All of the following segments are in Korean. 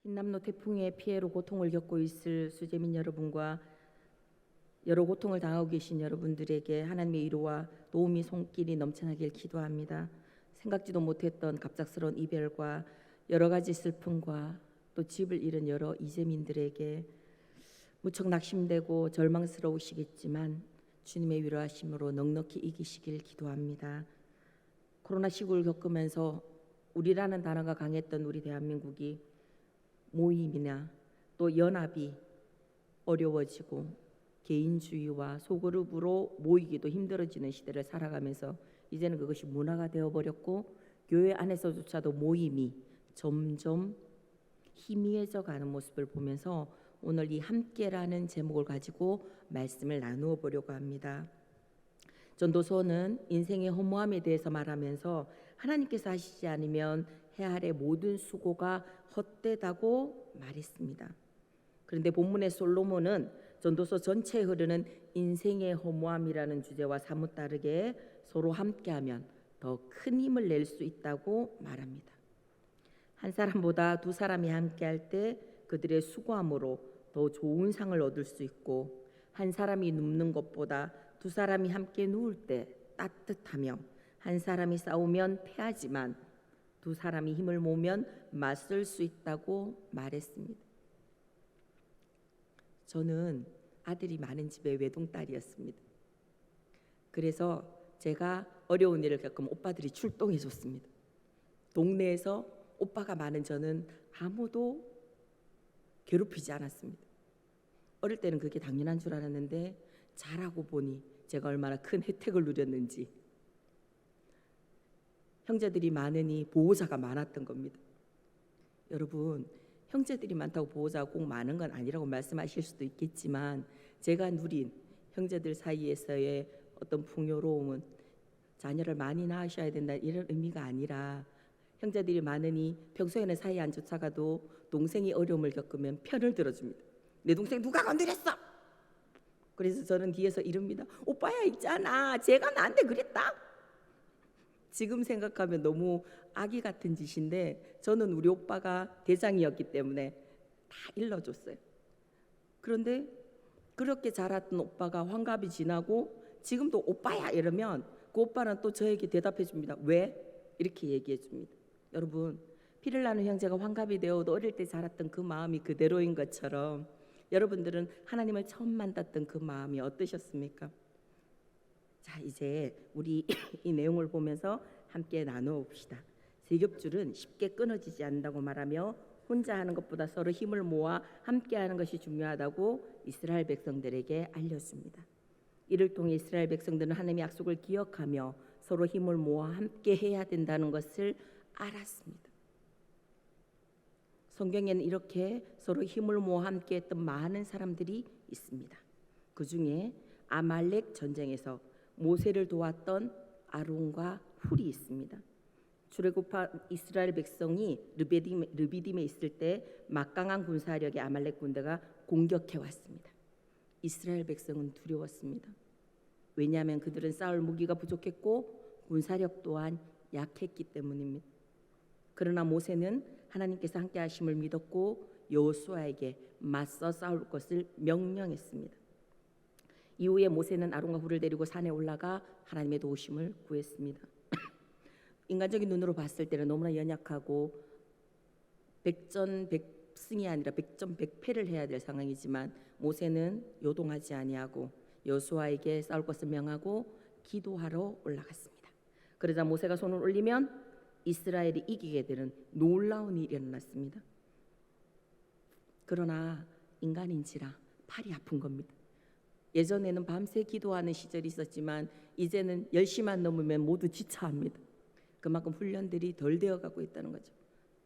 흰남노 태풍의 피해로 고통을 겪고 있을 수재민 여러분과 여러 고통을 당하고 계신 여러분들에게 하나님의 위로와 도움이 손길이 넘쳐나길 기도합니다. 생각지도 못했던 갑작스러운 이별과 여러 가지 슬픔과 또 집을 잃은 여러 이재민들에게 무척 낙심되고 절망스러우시겠지만 주님의 위로하심으로 넉넉히 이기시길 기도합니다. 코로나 시국을 겪으면서 우리라는 단어가 강했던 우리 대한민국이 모임이나 또 연합이 어려워지고 개인주의와 소그룹으로 모이기도 힘들어지는 시대를 살아가면서 이제는 그것이 문화가 되어버렸고 교회 안에서조차도 모임이 점점 희미해져 가는 모습을 보면서 오늘 이 함께라는 제목을 가지고 말씀을 나누어 보려고 합니다. 전도서는 인생의 허무함에 대해서 말하면서 하나님께서 하시지 않으면 해 아래 모든 수고가 헛되다고 말했습니다. 그런데 본문의 솔로몬은 전도서 전체에 흐르는 인생의 허무함이라는 주제와 사뭇 다르게 서로 함께하면 더 큰 힘을 낼 수 있다고 말합니다. 한 사람보다 두 사람이 함께할 때 그들의 수고함으로 더 좋은 상을 얻을 수 있고, 한 사람이 눕는 것보다 두 사람이 함께 누울 때 따뜻하며, 한 사람이 싸우면 패하지만 두 사람이 힘을 모으면 맞설 수 있다고 말했습니다. 저는 아들이 많은 집의 외동딸이었습니다. 그래서 제가 어려운 일을 겪으면 오빠들이 출동해 줬습니다. 동네에서 오빠가 많은 저는 아무도 괴롭히지 않았습니다. 어릴 때는 그게 당연한 줄 알았는데 자라고 보니 제가 얼마나 큰 혜택을 누렸는지, 형제들이 많으니 보호자가 많았던 겁니다. 여러분, 형제들이 많다고 보호자가 꼭 많은 건 아니라고 말씀하실 수도 있겠지만, 제가 누린 형제들 사이에서의 어떤 풍요로움은 자녀를 많이 낳으셔야 된다 이런 의미가 아니라, 형제들이 많으니 평소에는 사이 안 좋다가도 동생이 어려움을 겪으면 편을 들어줍니다. 내 동생 누가 건드렸어? 그래서 저는 뒤에서 이릅니다. 오빠야 있잖아, 제가 나한테 그랬다. 지금 생각하면 너무 아기 같은 짓인데 저는 우리 오빠가 대장이었기 때문에 다 일러줬어요. 그런데 그렇게 자랐던 오빠가 환갑이 지나고 지금도 오빠야 이러면 그 오빠는 또 저에게 대답해 줍니다. 왜? 이렇게 얘기해 줍니다. 여러분, 피를 나눈 형제가 환갑이 되어도 어릴 때 자랐던 그 마음이 그대로인 것처럼 여러분들은 하나님을 처음 만났던 그 마음이 어떠셨습니까? 자, 이제 우리 이 내용을 보면서 함께 나누어 봅시다. 세겹줄은 쉽게 끊어지지 않는다고 말하며 혼자 하는 것보다 서로 힘을 모아 함께 하는 것이 중요하다고 이스라엘 백성들에게 알려줍니다. 이를 통해 이스라엘 백성들은 하나님의 약속을 기억하며 서로 힘을 모아 함께 해야 된다는 것을 알았습니다. 성경에는 이렇게 서로 힘을 모아 함께 했던 많은 사람들이 있습니다. 그 중에 아말렉 전쟁에서 모세를 도왔던 아론과 훌이 있습니다. 출애굽한 이스라엘 백성이 르비딤에 있을 때 막강한 군사력의 아말렉 군대가 공격해 왔습니다. 이스라엘 백성은 두려웠습니다. 왜냐하면 그들은 싸울 무기가 부족했고 군사력 또한 약했기 때문입니다. 그러나 모세는 하나님께서 함께 하심을 믿었고 여호수아에게 맞서 싸울 것을 명령했습니다. 이후에 모세는 아론과 훌을 데리고 산에 올라가 하나님의 도우심을 구했습니다. 인간적인 눈으로 봤을 때는 너무나 연약하고 백전백승이 아니라 백전백패를 해야 될 상황이지만 모세는 요동하지 아니하고 여호수아에게 싸울 것을 명하고 기도하러 올라갔습니다. 그러자 모세가 손을 올리면 이스라엘이 이기게 되는 놀라운 일이 일어났습니다. 그러나 인간인지라 팔이 아픈 겁니다. 예전에는 밤새 기도하는 시절이 있었지만 이제는 10시만 넘으면 모두 지쳐합니다. 그만큼 훈련들이 덜 되어가고 있다는 거죠.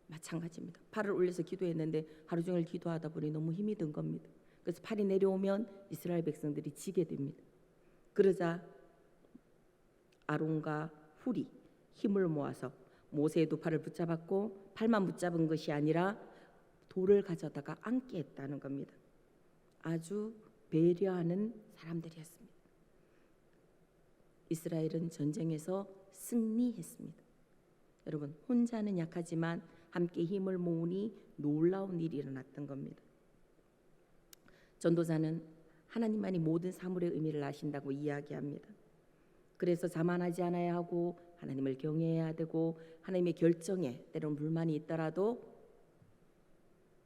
마찬가지입니다. 팔을 올려서 기도했는데 하루 종일 기도하다 보니 너무 힘이 든 겁니다. 그래서 팔이 내려오면 이스라엘 백성들이 지게 됩니다. 그러자 아론과 훌이 힘을 모아서 모세의 두 팔을 붙잡았고, 팔만 붙잡은 것이 아니라 돌을 가져다가 앉게 했다는 겁니다. 아주 배려하는 사람들이었습니다. 이스라엘은 전쟁에서 승리했습니다. 여러분, 혼자는 약하지만 함께 힘을 모으니 놀라운 일이 일어났던 겁니다. 전도자는 하나님만이 모든 사물의 의미를 아신다고 이야기합니다. 그래서 자만하지 않아야 하고 하나님을 경외해야 되고 하나님의 결정에 때론 불만이 있더라도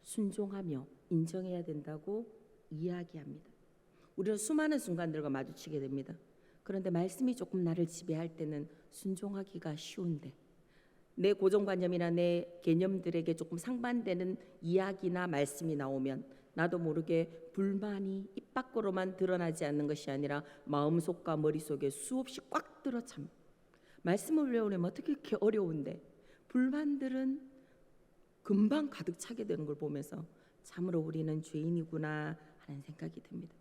순종하며 인정해야 된다고 이야기합니다. 우리는 수많은 순간들과 마주치게 됩니다. 그런데 말씀이 조금 나를 지배할 때는 순종하기가 쉬운데 내 고정관념이나 내 개념들에게 조금 상반되는 이야기나 말씀이 나오면 나도 모르게 불만이 입 밖으로만 드러나지 않는 것이 아니라 마음속과 머릿속에 수없이 꽉 들어참. 말씀을 외우려면 어떻게 이렇게 어려운데 불만들은 금방 가득 차게 되는 걸 보면서 참으로 우리는 죄인이구나 하는 생각이 듭니다.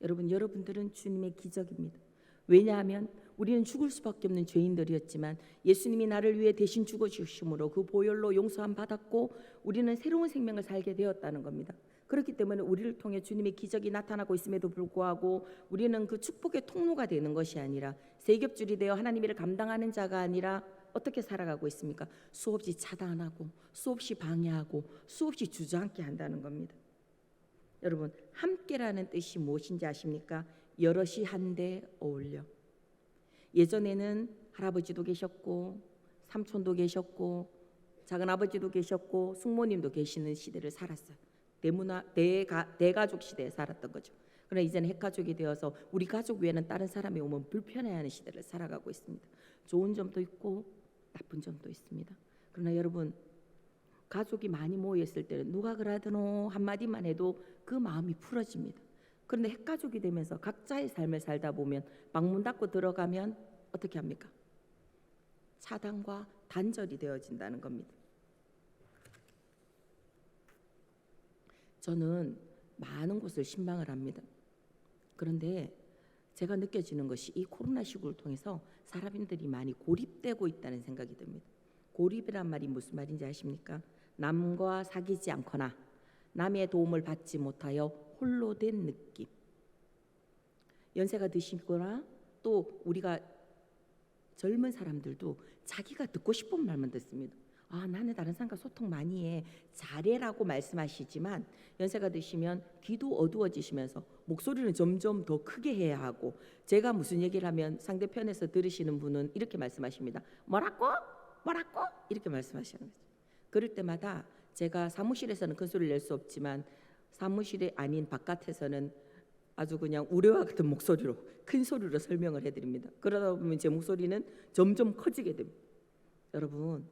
여러분들은 주님의 기적입니다. 왜냐하면 우리는 죽을 수밖에 없는 죄인들이었지만 예수님이 나를 위해 대신 죽어주심으로 그 보혈로 용서함 받았고 우리는 새로운 생명을 살게 되었다는 겁니다. 그렇기 때문에 우리를 통해 주님의 기적이 나타나고 있음에도 불구하고 우리는 그 축복의 통로가 되는 것이 아니라 세겹줄이 되어 하나님의 일을 감당하는 자가 아니라 어떻게 살아가고 있습니까? 수없이 차단하고 수없이 방해하고 수없이 주저앉게 한다는 겁니다. 여러분, 함께라는 뜻이 무엇인지 아십니까? 여럿이 한데 어울려. 예전에는 할아버지도 계셨고 삼촌도 계셨고 작은아버지도 계셨고 숙모님도 계시는 시대를 살았어요. 대가족 시대에 살았던 거죠. 그러나 이제는 핵가족이 되어서 우리 가족 외에는 다른 사람이 오면 불편해하는 시대를 살아가고 있습니다. 좋은 점도 있고 나쁜 점도 있습니다. 그러나 여러분, 가족이 많이 모여있을 때는 누가 그러더노 한마디만 해도 그 마음이 풀어집니다. 그런데 핵가족이 되면서 각자의 삶을 살다 보면 방문 닫고 들어가면 어떻게 합니까? 차단과 단절이 되어진다는 겁니다. 저는 많은 곳을 신방을 합니다. 그런데 제가 느껴지는 것이 이 코로나 시국을 통해서 사람들이 많이 고립되고 있다는 생각이 듭니다. 고립이란 말이 무슨 말인지 아십니까? 남과 사귀지 않거나 남의 도움을 받지 못하여 홀로 된 느낌. 연세가 드시거나 또 우리가 젊은 사람들도 자기가 듣고 싶은 말만 듣습니다. 나는 다른 사람과 소통 많이 해. 잘해라고 말씀하시지만 연세가 드시면 귀도 어두워지시면서 목소리는 점점 더 크게 해야 하고 제가 무슨 얘기를 하면 상대편에서 들으시는 분은 이렇게 말씀하십니다. 뭐라고? 이렇게 말씀하시는 거죠. 그럴 때마다 제가 사무실에서는 큰 소리를 낼 수 없지만 사무실이 아닌 바깥에서는 아주 그냥 우레와 같은 목소리로 큰 소리로 설명을 해드립니다. 그러다 보면 제 목소리는 점점 커지게 됩니다. 여러분,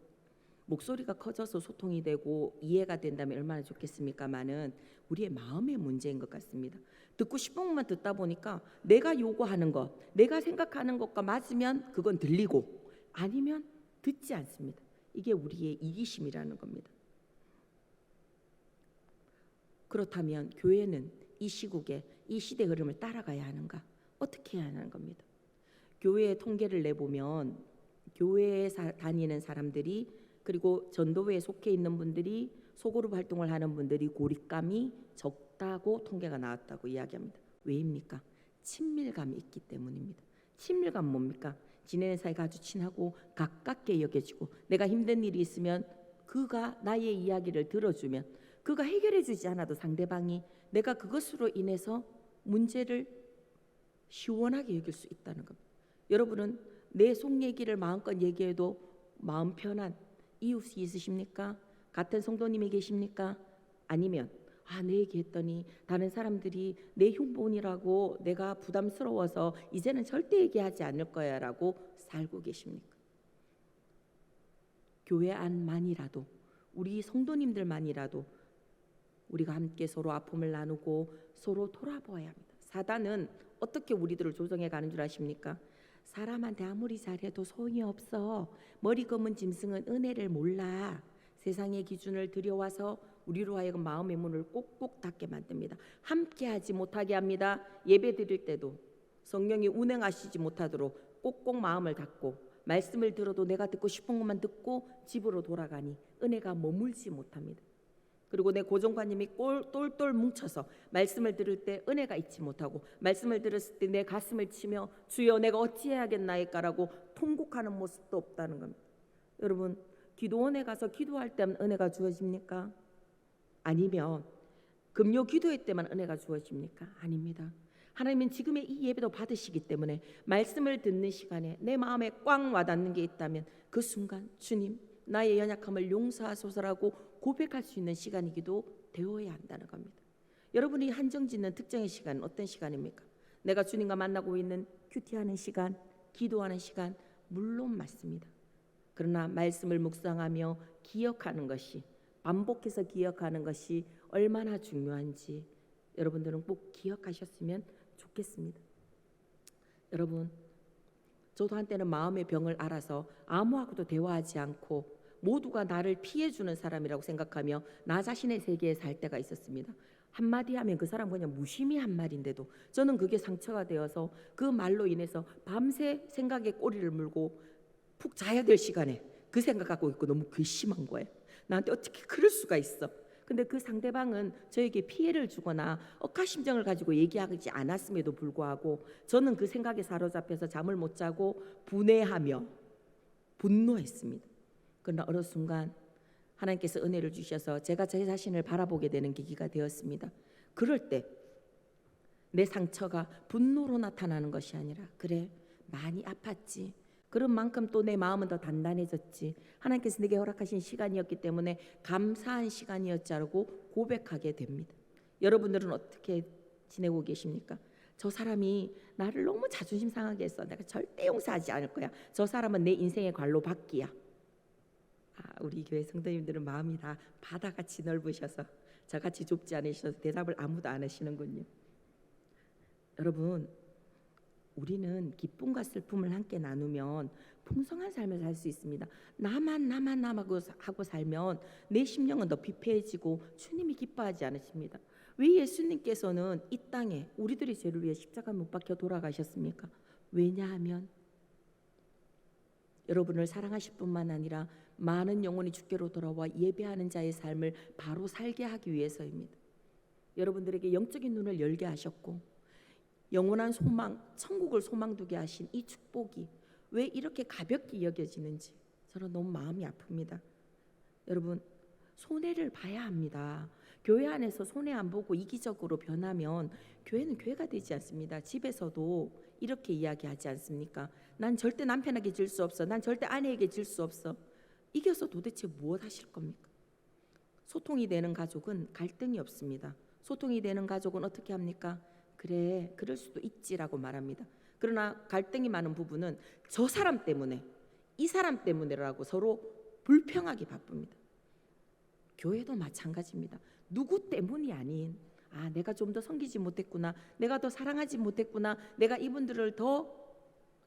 목소리가 커져서 소통이 되고 이해가 된다면 얼마나 좋겠습니까마는 우리의 마음의 문제인 것 같습니다. 듣고 싶은 것만 듣다 보니까 내가 요구하는 것, 내가 생각하는 것과 맞으면 그건 들리고 아니면 듣지 않습니다. 이게 우리의 이기심이라는 겁니다. 그렇다면 교회는 이 시국에 이 시대 흐름을 따라가야 하는가? 어떻게 해야 하는 겁니다. 교회의 통계를 내보면 교회에 다니는 사람들이 그리고 전도회에 속해 있는 분들이 소그룹 활동을 하는 분들이 고립감이 적다고 통계가 나왔다고 이야기합니다. 왜입니까? 친밀감이 있기 때문입니다. 친밀감 뭡니까? 지내는 사이가 아주 친하고 가깝게 여겨지고 내가 힘든 일이 있으면 그가 나의 이야기를 들어주면 그가 해결해 주지 않아도 상대방이 내가 그것으로 인해서 문제를 시원하게 여길 수 있다는 겁니다. 여러분은 내 속 얘기를 마음껏 얘기해도 마음 편한 이웃이 있으십니까? 같은 성도님이 계십니까? 아니면 내 얘기했더니 다른 사람들이 내 흉본이라고 내가 부담스러워서 이제는 절대 얘기하지 않을 거야 라고 살고 계십니까? 교회 안만이라도 우리 성도님들만이라도 우리가 함께 서로 아픔을 나누고 서로 돌아보아야 합니다. 사단은 어떻게 우리들을 조정해 가는 줄 아십니까? 사람한테 아무리 잘해도 소용이 없어. 머리 검은 짐승은 은혜를 몰라. 세상의 기준을 들여와서 우리로 하여금 마음의 문을 꼭꼭 닫게 만듭니다. 함께하지 못하게 합니다. 예배 드릴 때도 성령이 운행하시지 못하도록 꼭꼭 마음을 닫고 말씀을 들어도 내가 듣고 싶은 것만 듣고 집으로 돌아가니 은혜가 머물지 못합니다. 그리고 내 고정관념이 똘똘 뭉쳐서 말씀을 들을 때 은혜가 있지 못하고 말씀을 들었을 때 내 가슴을 치며 주여 내가 어찌해야겠나이까라고 통곡하는 모습도 없다는 겁니다. 여러분, 기도원에 가서 기도할 때만 은혜가 주어집니까? 아니면 금요 기도회 때만 은혜가 주어집니까? 아닙니다. 하나님은 지금의 이 예배도 받으시기 때문에 말씀을 듣는 시간에 내 마음에 꽝 와닿는 게 있다면 그 순간 주님 나의 연약함을 용서하소서라고 고백할 수 있는 시간이기도 되어야 한다는 겁니다. 여러분이 한정짓는 특정의 시간은 어떤 시간입니까? 내가 주님과 만나고 있는 큐티하는 시간, 기도하는 시간, 물론 맞습니다. 그러나 말씀을 묵상하며 기억하는 것이, 반복해서 기억하는 것이 얼마나 중요한지 여러분들은 꼭 기억하셨으면 좋겠습니다. 여러분, 저도 한때는 마음의 병을 알아서 아무하고도 대화하지 않고 모두가 나를 피해주는 사람이라고 생각하며 나 자신의 세계에 살 때가 있었습니다. 한마디 하면 그 사람 그냥 무심히 한 말인데도 저는 그게 상처가 되어서 그 말로 인해서 밤새 생각에 꼬리를 물고 푹 자야 될 시간에 그 생각하고 있고 너무 괘씸한 거예요. 나한테 어떻게 그럴 수가 있어. 근데 그 상대방은 저에게 피해를 주거나 억하심정을 가지고 얘기하지 않았음에도 불구하고 저는 그 생각에 사로잡혀서 잠을 못 자고 분해하며 분노했습니다. 그러나 어느 순간 하나님께서 은혜를 주셔서 제가 제 자신을 바라보게 되는 계기가 되었습니다. 그럴 때 내 상처가 분노로 나타나는 것이 아니라 그래 많이 아팠지. 그런 만큼 또 내 마음은 더 단단해졌지. 하나님께서 내게 허락하신 시간이었기 때문에 감사한 시간이었자고 고백하게 됩니다. 여러분들은 어떻게 지내고 계십니까? 저 사람이 나를 너무 자존심 상하게 했어. 내가 절대 용서하지 않을 거야. 저 사람은 내 인생의 관로받기야. 우리 교회 성도님들은 마음이 다 바다같이 넓으셔서 저같이 좁지 않으셔서 대답을 아무도 안 하시는군요. 여러분, 우리는 기쁨과 슬픔을 함께 나누면 풍성한 삶을 살 수 있습니다. 나만 하고 살면 내 심령은 더 피폐해지고 주님이 기뻐하지 않으십니다. 왜 예수님께서는 이 땅에 우리들의 죄를 위해 십자가 못 박혀 돌아가셨습니까? 왜냐하면 여러분을 사랑하실 뿐만 아니라 많은 영혼이 주께로 돌아와 예배하는 자의 삶을 바로 살게 하기 위해서입니다. 여러분들에게 영적인 눈을 열게 하셨고 영원한 소망, 천국을 소망두게 하신 이 축복이 왜 이렇게 가볍게 여겨지는지 저는 너무 마음이 아픕니다. 여러분, 손해를 봐야 합니다. 교회 안에서 손해 안 보고 이기적으로 변하면 교회는 교회가 되지 않습니다. 집에서도 이렇게 이야기하지 않습니까? 난 절대 남편에게 질 수 없어. 난 절대 아내에게 질 수 없어. 이겨서 도대체 무엇 하실 겁니까? 소통이 되는 가족은 갈등이 없습니다. 소통이 되는 가족은 어떻게 합니까? 그래, 그럴 수도 있지라고 말합니다. 그러나 갈등이 많은 부부는 저 사람 때문에, 이 사람 때문에라고 서로 불평하기 바쁩니다. 교회도 마찬가지입니다. 누구 때문이 아닌 내가 좀 더 섬기지 못했구나, 내가 더 사랑하지 못했구나, 내가 이분들을 더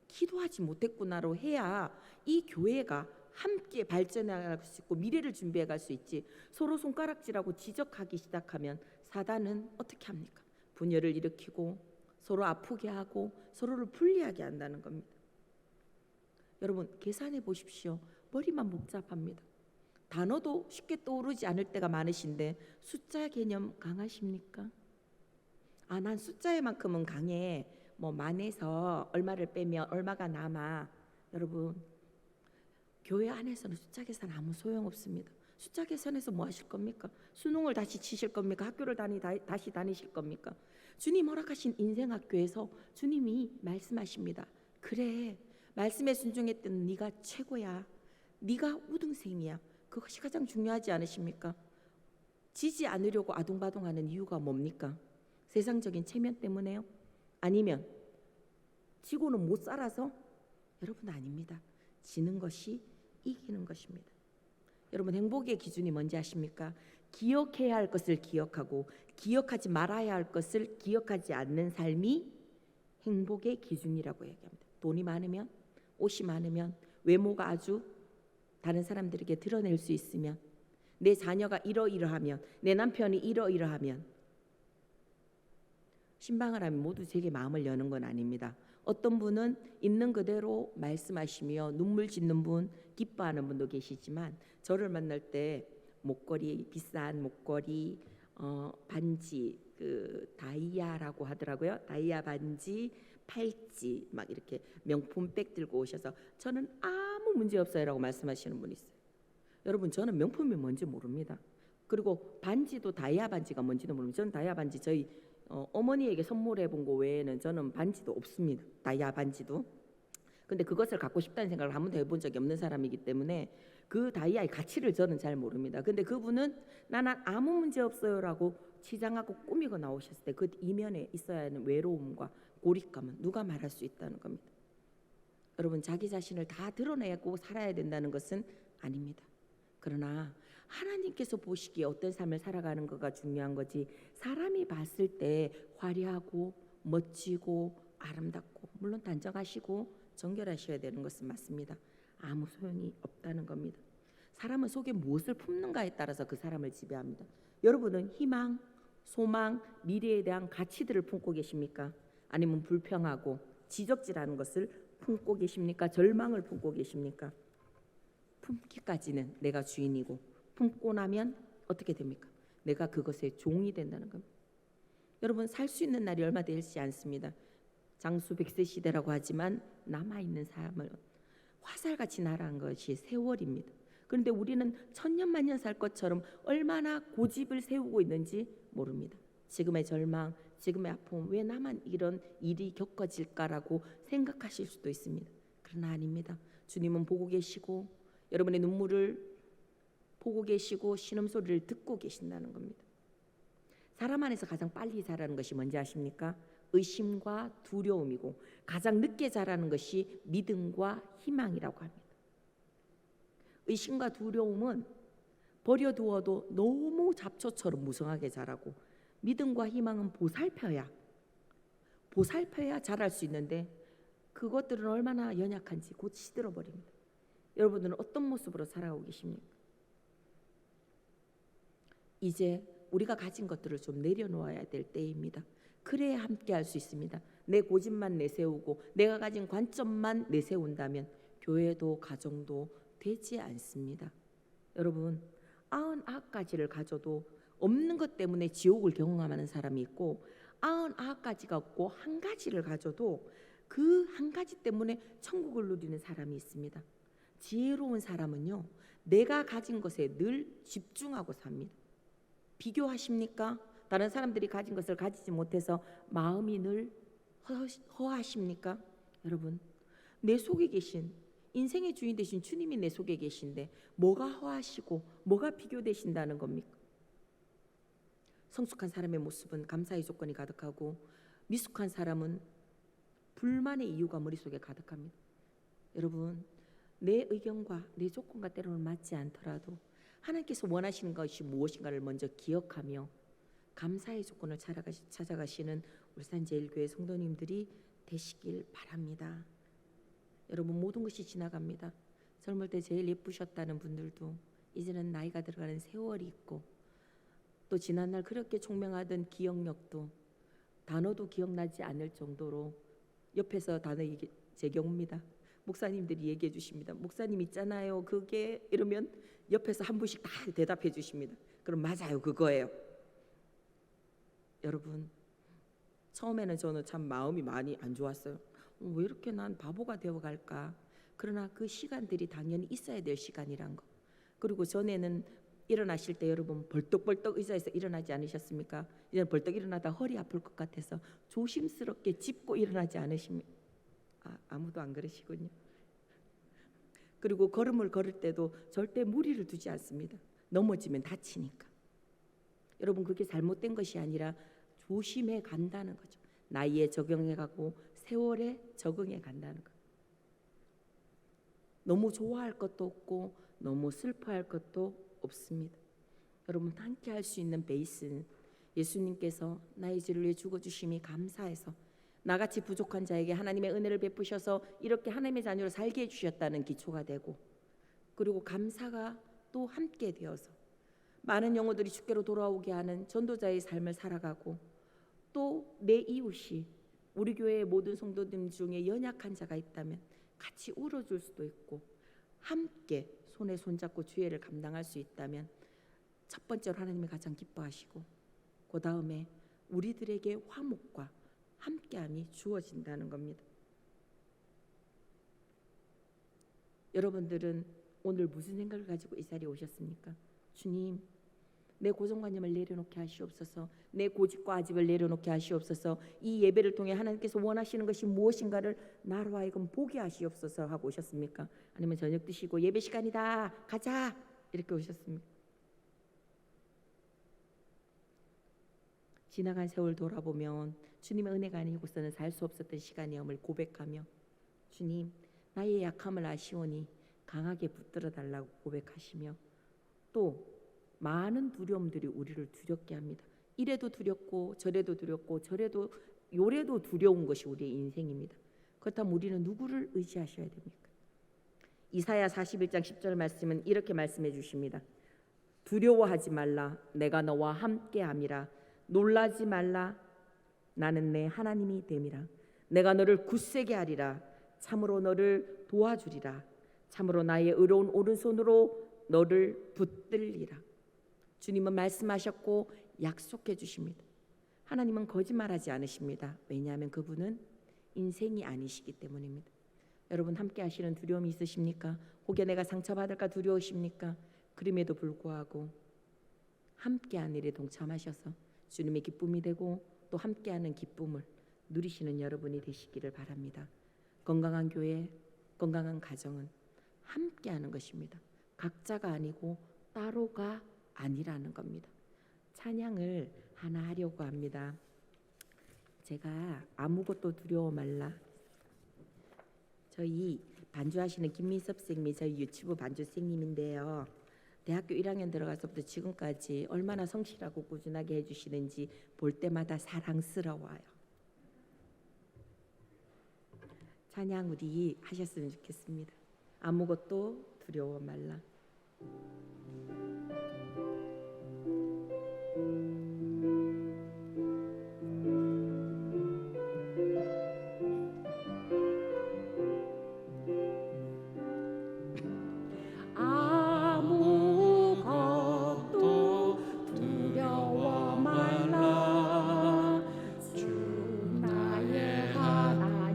기도하지 못했구나로 해야 이 교회가 함께 발전해 갈 수 있고 미래를 준비해 갈 수 있지. 서로 손가락질하고 지적하기 시작하면 사단은 어떻게 합니까? 분열을 일으키고 서로 아프게 하고 서로를 불리하게 한다는 겁니다. 여러분, 계산해 보십시오. 머리만 복잡합니다. 단어도 쉽게 떠오르지 않을 때가 많으신데 숫자 개념 강하십니까? 난 숫자에만큼은 강해. 뭐 만에서 얼마를 빼면 얼마가 남아. 여러분, 교회 안에서는 숫자 계산 아무 소용없습니다. 숫자 계산해서 뭐 하실 겁니까? 수능을 다시 치실 겁니까? 학교를 다시 다니실 겁니까? 주님 허락하신 인생학교에서 주님이 말씀하십니다. 그래, 말씀에 순종했던 네가 최고야. 네가 우등생이야. 그것이 가장 중요하지 않으십니까? 지지 않으려고 아둥바둥하는 이유가 뭡니까? 세상적인 체면 때문에요? 아니면 지고는 못 살아서? 여러분, 아닙니다. 지는 것이 이기는 것입니다. 여러분, 행복의 기준이 뭔지 아십니까? 기억해야 할 것을 기억하고 기억하지 말아야 할 것을 기억하지 않는 삶이 행복의 기준이라고 얘기합니다. 돈이 많으면, 옷이 많으면, 외모가 아주 다른 사람들에게 드러낼 수 있으면, 내 자녀가 이러이러하면, 내 남편이 이러이러하면 신방을 하면 모두 제게 마음을 여는 건 아닙니다. 어떤 분은 있는 그대로 말씀하시며 눈물 짓는 분, 기뻐하는 분도 계시지만 저를 만날 때 목걸이, 비싼 목걸이, 반지, 그 다이아라고 하더라고요. 다이아 반지, 팔찌 막 이렇게 명품백 들고 오셔서 저는 아무 문제 없어요라고 말씀하시는 분이 있어요. 여러분, 저는 명품이 뭔지 모릅니다. 그리고 반지도 다이아 반지가 뭔지도 모릅니다. 저는 다이아 반지 저희 어머니에게 선물해 본 거 외에는 저는 반지도 없습니다. 다이아 반지도. 근데 그것을 갖고 싶다는 생각을 한 번도 해본 적이 없는 사람이기 때문에 그 다이아의 가치를 저는 잘 모릅니다. 근데 그분은 나는 아무 문제 없어요라고 치장하고 꾸미고 나오셨을 때 그 이면에 있어야 하는 외로움과 고립감은 누가 말할 수 있다는 겁니다. 여러분, 자기 자신을 다 드러내고 살아야 된다는 것은 아닙니다. 그러나 하나님께서 보시기에 어떤 삶을 살아가는 거가 중요한 거지, 사람이 봤을 때 화려하고 멋지고 아름답고 물론 단정하시고 정결하셔야 되는 것은 맞습니다. 아무 소용이 없다는 겁니다. 사람은 속에 무엇을 품는가에 따라서 그 사람을 지배합니다. 여러분은 희망, 소망, 미래에 대한 가치들을 품고 계십니까? 아니면 불평하고 지적질하는 것을 품고 계십니까? 절망을 품고 계십니까? 품기까지는 내가 주인이고 품고 나면 어떻게 됩니까? 내가 그것의 종이 된다는 겁니다. 여러분, 살 수 있는 날이 얼마 되지 않습니다. 장수 100세 시대라고 하지만 남아있는 삶을 화살같이 날아간 것이 세월입니다. 그런데 우리는 천년만년 살 것처럼 얼마나 고집을 세우고 있는지 모릅니다. 지금의 절망, 지금의 아픔, 왜 나만 이런 일이 겪어질까라고 생각하실 수도 있습니다. 그러나 아닙니다. 주님은 보고 계시고 여러분의 눈물을 보고 계시고 신음소리를 듣고 계신다는 겁니다. 사람 안에서 가장 빨리 자라는 것이 뭔지 아십니까? 의심과 두려움이고 가장 늦게 자라는 것이 믿음과 희망이라고 합니다. 의심과 두려움은 버려두어도 너무 잡초처럼 무성하게 자라고, 믿음과 희망은 보살펴야 자랄 수 있는데 그것들은 얼마나 연약한지 곧 시들어 버립니다. 여러분들은 어떤 모습으로 살아오고 계십니까? 이제 우리가 가진 것들을 좀 내려놓아야 될 때입니다. 그래야 함께 할 수 있습니다. 내 고집만 내세우고 내가 가진 관점만 내세운다면 교회도 가정도 되지 않습니다. 여러분, 99가지를 가져도 없는 것 때문에 지옥을 경험하는 사람이 있고 99가지가 없고 한 가지를 가져도 그 한 가지 때문에 천국을 누리는 사람이 있습니다. 지혜로운 사람은요, 내가 가진 것에 늘 집중하고 삽니다. 비교하십니까? 다른 사람들이 가진 것을 가지지 못해서 마음이 늘 허하십니까? 여러분, 내 속에 계신 인생의 주인 되신 주님이 내 속에 계신데 뭐가 허하시고 뭐가 비교되신다는 겁니까? 성숙한 사람의 모습은 감사의 조건이 가득하고 미숙한 사람은 불만의 이유가 머릿속에 가득합니다. 여러분, 내 의견과 내 조건과 때로는 맞지 않더라도 하나님께서 원하시는 것이 무엇인가를 먼저 기억하며 감사의 조건을 찾아가시는 울산제일교회 성도님들이 되시길 바랍니다. 여러분, 모든 것이 지나갑니다. 젊을 때 제일 예쁘셨다는 분들도 이제는 나이가 들어가는 세월이 있고, 또 지난날 그렇게 총명하던 기억력도 단어도 기억나지 않을 정도로 옆에서 단어 제 경우입니다. 목사님들이 얘기해 주십니다. 목사님 있잖아요, 그게, 이러면 옆에서 한 분씩 다 대답해 주십니다. 그럼 맞아요, 그거예요. 여러분, 처음에는 저는 참 마음이 많이 안 좋았어요. 왜 이렇게 난 바보가 되어갈까? 그러나 그 시간들이 당연히 있어야 될 시간이란 거. 그리고 전에는 일어나실 때 여러분 벌떡벌떡 의자에서 일어나지 않으셨습니까? 이제는 벌떡 일어나다 허리 아플 것 같아서 조심스럽게 짚고 일어나지 않으십니까? 아무도 안 그러시군요. 그리고 걸음을 걸을 때도 절대 무리를 두지 않습니다. 넘어지면 다치니까. 여러분, 그게 잘못된 것이 아니라 조심해 간다는 거죠. 나이에 적응해 가고 세월에 적응해 간다는 것. 너무 좋아할 것도 없고 너무 슬퍼할 것도 없습니다. 여러분, 함께 할 수 있는 베이스는 예수님께서 나의 죄를 위해 죽어주심이 감사해서 나같이 부족한 자에게 하나님의 은혜를 베푸셔서 이렇게 하나님의 자녀로 살게 해주셨다는 기초가 되고, 그리고 감사가 또 함께 되어서 많은 영혼들이 주께로 돌아오게 하는 전도자의 삶을 살아가고, 또 내 이웃이 우리 교회의 모든 성도들 중에 연약한 자가 있다면 같이 울어줄 수도 있고 함께 손에 손잡고 주애를 감당할 수 있다면 첫 번째로 하나님이 가장 기뻐하시고, 그 다음에 우리들에게 화목과 함께함이 주어진다는 겁니다. 여러분들은 오늘 무슨 생각을 가지고 이 자리에 오셨습니까? 주님, 내 고정관념을 내려놓게 하시옵소서. 내 고집과 아집을 내려놓게 하시옵소서. 이 예배를 통해 하나님께서 원하시는 것이 무엇인가를 나로 하여금 보게 하시옵소서 하고 오셨습니까? 아니면 저녁 드시고 예배 시간이다 가자 이렇게 오셨습니까? 지나간 세월 돌아보면 주님의 은혜가 아니고서는 살 수 없었던 시간이옴을 고백하며 주님, 나의 약함을 아시오니 강하게 붙들어 달라고 고백하시며 또 많은 두려움들이 우리를 두렵게 합니다. 이래도 두렵고 저래도 두렵고 저래도 요래도 두려운 것이 우리의 인생입니다. 그렇다면 우리는 누구를 의지하셔야 됩니까? 이사야 41장 10절 말씀은 이렇게 말씀해 주십니다. 두려워하지 말라, 내가 너와 함께함이라. 놀라지 말라, 나는 내 하나님이 됨이라. 내가 너를 굳세게 하리라. 참으로 너를 도와주리라. 참으로 나의 의로운 오른손으로 너를 붙들리라. 주님은 말씀하셨고 약속해 주십니다. 하나님은 거짓말하지 않으십니다. 왜냐하면 그분은 인생이 아니시기 때문입니다. 여러분 함께 하시는 두려움이 있으십니까? 혹여 내가 상처받을까 두려우십니까? 그럼에도 불구하고 함께한 일에 동참하셔서 주님의 기쁨이 되고 또 함께하는 기쁨을 누리시는 여러분이 되시기를 바랍니다. 건강한 교회, 건강한 가정은 함께하는 것입니다. 각자가 아니고 따로가 아니라는 겁니다. 찬양을 하나 하려고 합니다. 제가 아무것도 두려워 말라. 저희 반주하시는 김민섭 선생님이 저희 유치부 반주생님인데요. 대학교 1학년 들어가서부터 지금까지 얼마나 성실하고 꾸준하게 해주시는지 볼 때마다 사랑스러워요. 찬양 우리 하셨으면 좋겠습니다. 아무것도 두려워 말라.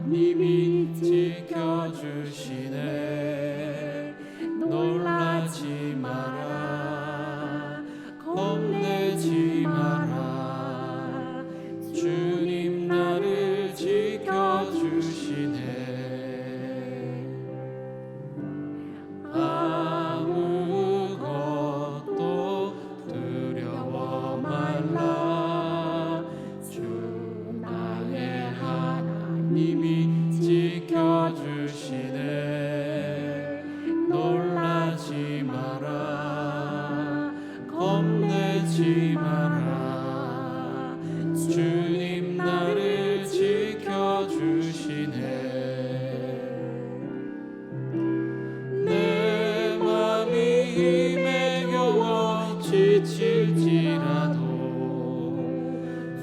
님이 지켜주시네. 놀라지 마라, 겁내지 마라. 주님 나를 지켜주시네. 아무것도 두려워 말라. 주 나의 하나님이 지켜주시네. 놀라지 마라, 겁내지 마라. 주님 나를 지켜주시네. 내 맘이 힘에 겨워 지칠지라도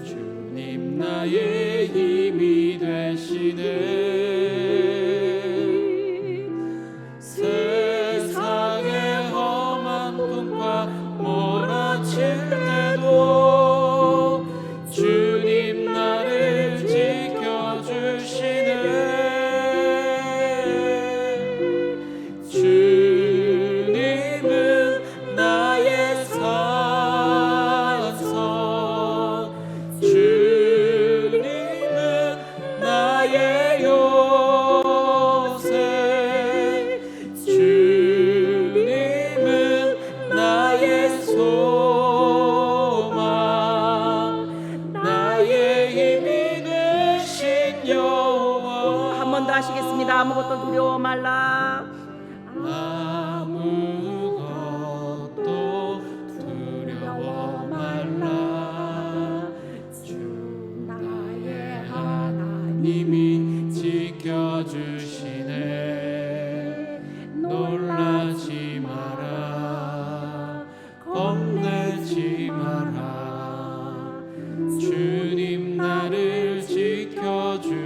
주님 나의 힘이 되시네. 세상의 험한 꿈과 몰아칠 때도 주님 나를 지켜주시네. 주님은 나의 산성, 주님은 나의 요새, 주님은 나의 소망, 나의 힘이 되신 여호와. 한 번 더 하시겠습니다. 아무것도 두려워 말라. 아무것도 두려워 말라. 주 나의 하나님이 지켜주시네. 놀라지 마라, 겁내지 마라. 주님 나를 지켜주시네.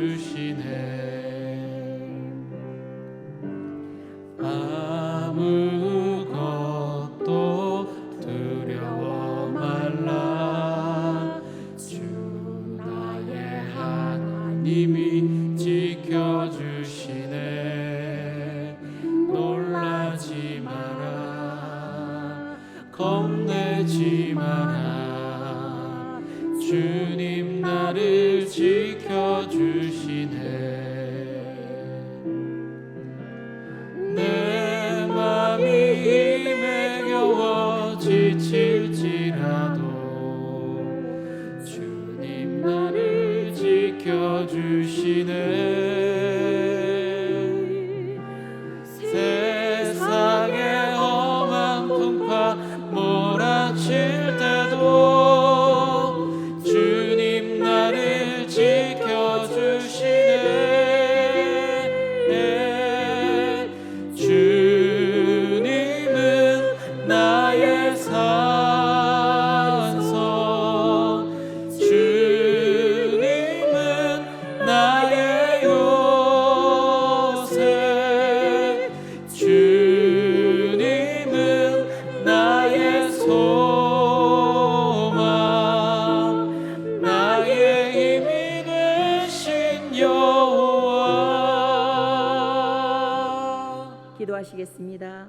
겁내지 마라. 주님 나를 지켜주시네. 내 맘이 힘에 겨워 지칠지라도 주님 나를 지켜주시네. 세상의 험한 풍파 몰아칠 때도 주님 나를 지켜주시네. 주님은 나의 산성, 주님은 나의 요새, 주님은 나의 소망, 나의 힘이 되신 여호와. 기도하시겠습니다.